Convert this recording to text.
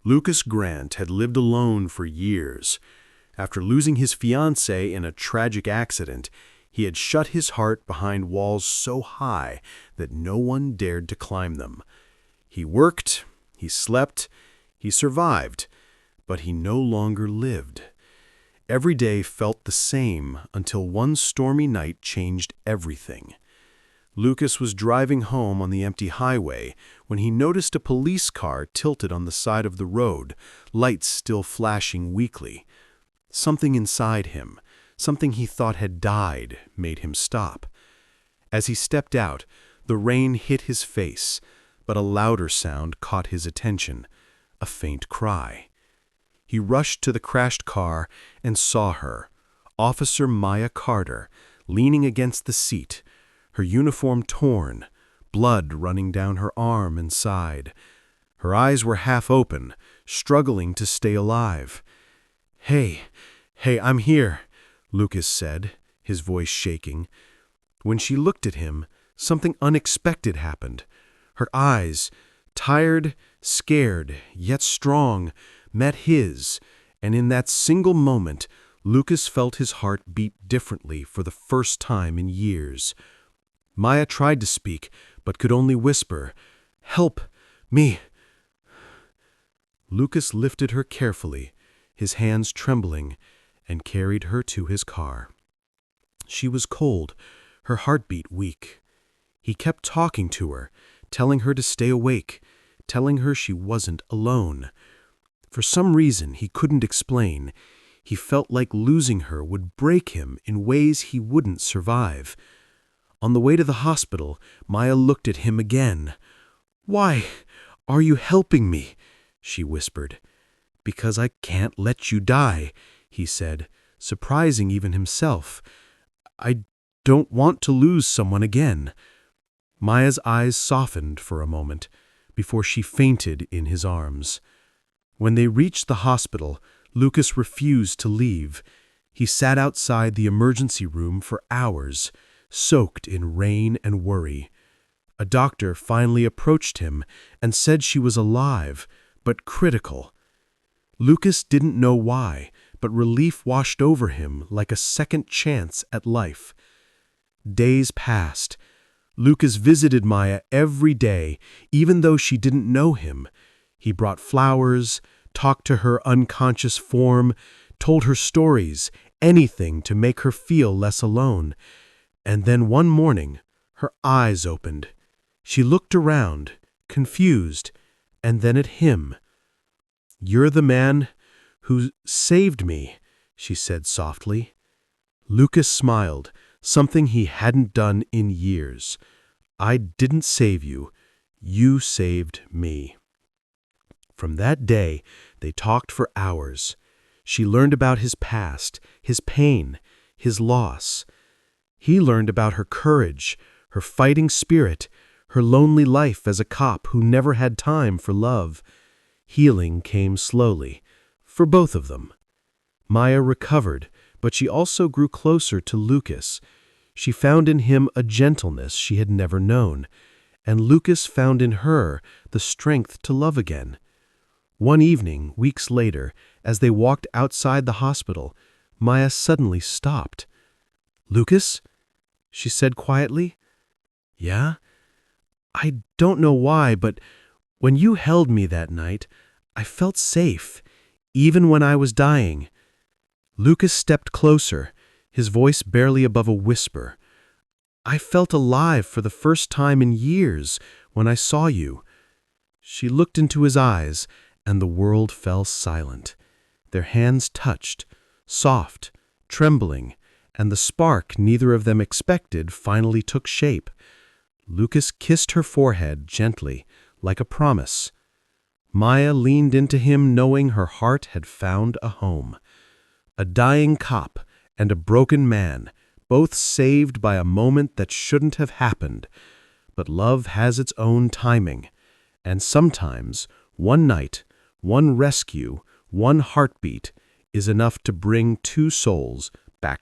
Lucas Grant had lived alone for years. After losing his fiancée in a tragic accident, he had shut his heart behind walls so high that no one dared to climb them. He worked, he slept, he survived, but he no longer lived. Every day felt the same until one stormy night changed everything. Lucas was driving home on the empty highway when he noticed a police car tilted on the side of the road, lights still flashing weakly. Something inside him, something he thought had died, made him stop. As he stepped out, the rain hit his face, but a louder sound caught his attention, a faint cry. He rushed to the crashed car and saw her, Officer Maya Carter, leaning against the seat, her uniform torn, blood running down her arm and side. Her eyes were half open, struggling to stay alive. Hey, I'm here," Lucas said, his voice shaking. When she looked at him, something unexpected happened. Her eyes, tired, scared, yet strong, met his, and in that single moment, Lucas felt his heart beat differently for the first time in years. Maya tried to speak, but could only whisper, "Help me." Lucas lifted her carefully, his hands trembling, and carried her to his car. She was cold, her heartbeat weak. He kept talking to her, telling her to stay awake, telling her she wasn't alone. For some reason he couldn't explain, he felt like losing her would break him in ways he wouldn't survive. On the way to the hospital, Maya looked at him again. "Why are you helping me?" she whispered. "Because I can't let you die," he said, surprising even himself. "I don't want to lose someone again." Maya's eyes softened for a moment, before she fainted in his arms. When they reached the hospital, Lucas refused to leave. He sat outside the emergency room for hours, soaked in rain and worry. A doctor finally approached him and said she was alive, but critical. Lucas didn't know why, but relief washed over him like a second chance at life. Days passed. Lucas visited Maya every day, even though she didn't know him. He brought flowers, talked to her unconscious form, told her stories, anything to make her feel less alone. And then one morning, her eyes opened. She looked around, confused, and then at him. "You're the man who saved me," she said softly. Lucas smiled, something he hadn't done in years. "I didn't save you. You saved me." From that day, they talked for hours. She learned about his past, his pain, his loss. He learned about her courage, her fighting spirit, her lonely life as a cop who never had time for love. Healing came slowly, for both of them. Maya recovered, but she also grew closer to Lucas. She found in him a gentleness she had never known, and Lucas found in her the strength to love again. One evening, weeks later, as they walked outside the hospital, Maya suddenly stopped. "Lucas?" she said quietly. "Yeah? I don't know why, but when you held me that night, I felt safe, even when I was dying." Lucas stepped closer, his voice barely above a whisper. "I felt alive for the first time in years when I saw you." She looked into his eyes, and the world fell silent. Their hands touched, soft, trembling, and the spark neither of them expected finally took shape. Lucas kissed her forehead gently, like a promise. Maya leaned into him knowing her heart had found a home. A dying cop and a broken man, both saved by a moment that shouldn't have happened. But love has its own timing, and sometimes one night, one rescue, one heartbeat is enough to bring two souls back